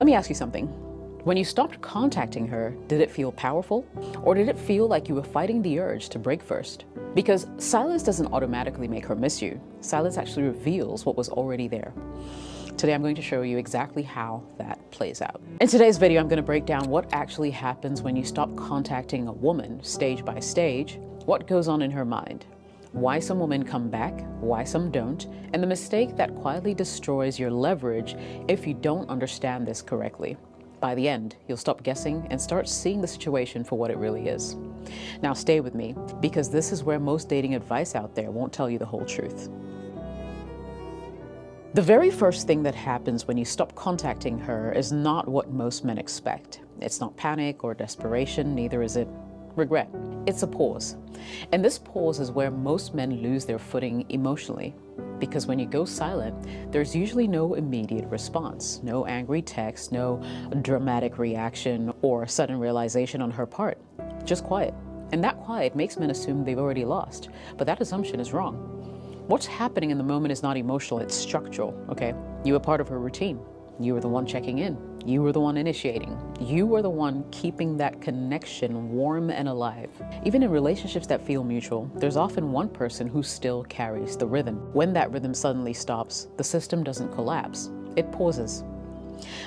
Let me ask you something. When you stopped contacting her, did it feel powerful? Or did it feel like you were fighting the urge to break first? Because silence doesn't automatically make her miss you. Silence actually reveals what was already there. Today, I'm going to show you exactly how that plays out. In today's video, I'm going to break down what actually happens when you stop contacting a woman stage by stage, what goes on in her mind, why some women come back, why some don't, and the mistake that quietly destroys your leverage if you don't understand this correctly. By the end, you'll stop guessing and start seeing the situation for what it really is. Now stay with me, because this is where most dating advice out there won't tell you the whole truth. The very first thing that happens when you stop contacting her is not what most men expect. It's not panic or desperation, neither is it regret. It's a pause. And this pause is where most men lose their footing emotionally. Because when you go silent, there's usually no immediate response, no angry text, no dramatic reaction or sudden realization on her part, just quiet. And that quiet makes men assume they've already lost, but that assumption is wrong. What's happening in the moment is not emotional, it's structural, okay? You were part of her routine. You were the one checking in. You were the one initiating. You were the one keeping that connection warm and alive. Even in relationships that feel mutual, there's often one person who still carries the rhythm. When that rhythm suddenly stops, the system doesn't collapse. It pauses.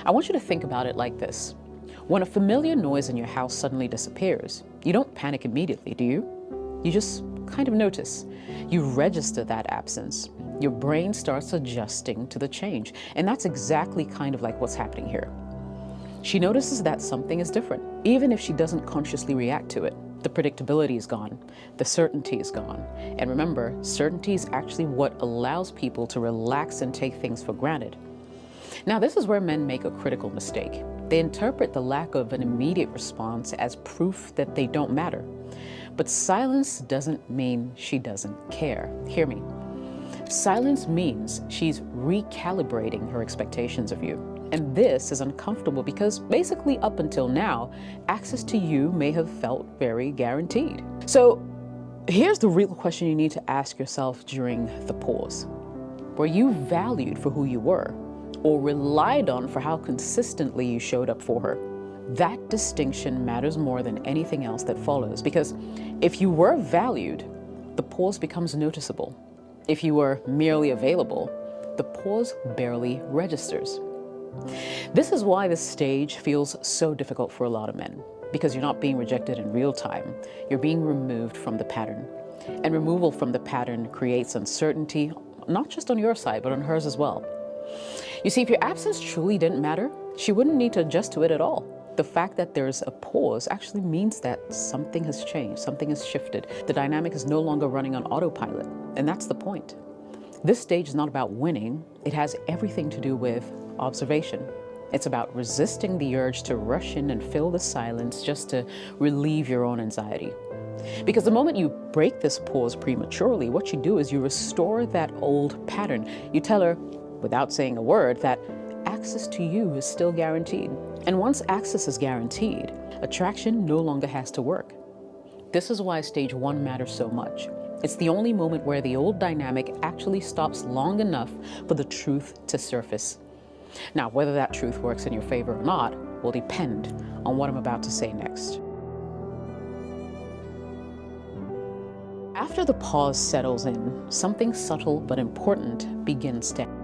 I want you to think about it like this. When a familiar noise in your house suddenly disappears, you don't panic immediately, do you? You just kind of notice. You register that absence. Your brain starts adjusting to the change. And that's exactly kind of like what's happening here. She notices that something is different, even if she doesn't consciously react to it. The predictability is gone. The certainty is gone. And remember, certainty is actually what allows people to relax and take things for granted. Now, this is where men make a critical mistake. They interpret the lack of an immediate response as proof that they don't matter. But silence doesn't mean she doesn't care. Hear me. Silence means she's recalibrating her expectations of you. And this is uncomfortable because basically up until now, access to you may have felt very guaranteed. So here's the real question you need to ask yourself during the pause. Were you valued for who you were, or relied on for how consistently you showed up for her? That distinction matters more than anything else that follows, because if you were valued, the pause becomes noticeable. If you were merely available, the pause barely registers. This is why this stage feels so difficult for a lot of men, because you're not being rejected in real time. You're being removed from the pattern. And removal from the pattern creates uncertainty, not just on your side, but on hers as well. You see, if your absence truly didn't matter, she wouldn't need to adjust to it at all. The fact that there's a pause actually means that something has changed, something has shifted. The dynamic is no longer running on autopilot, and that's the point. This stage is not about winning. It has everything to do with observation. It's about resisting the urge to rush in and fill the silence just to relieve your own anxiety. Because the moment you break this pause prematurely, what you do is you restore that old pattern. You tell her, without saying a word, that access to you is still guaranteed. And once access is guaranteed, attraction no longer has to work. This is why stage 1 matters so much. It's the only moment where the old dynamic actually stops long enough for the truth to surface. Now, whether that truth works in your favor or not will depend on what I'm about to say next. After the pause settles in, something subtle but important begins to happen.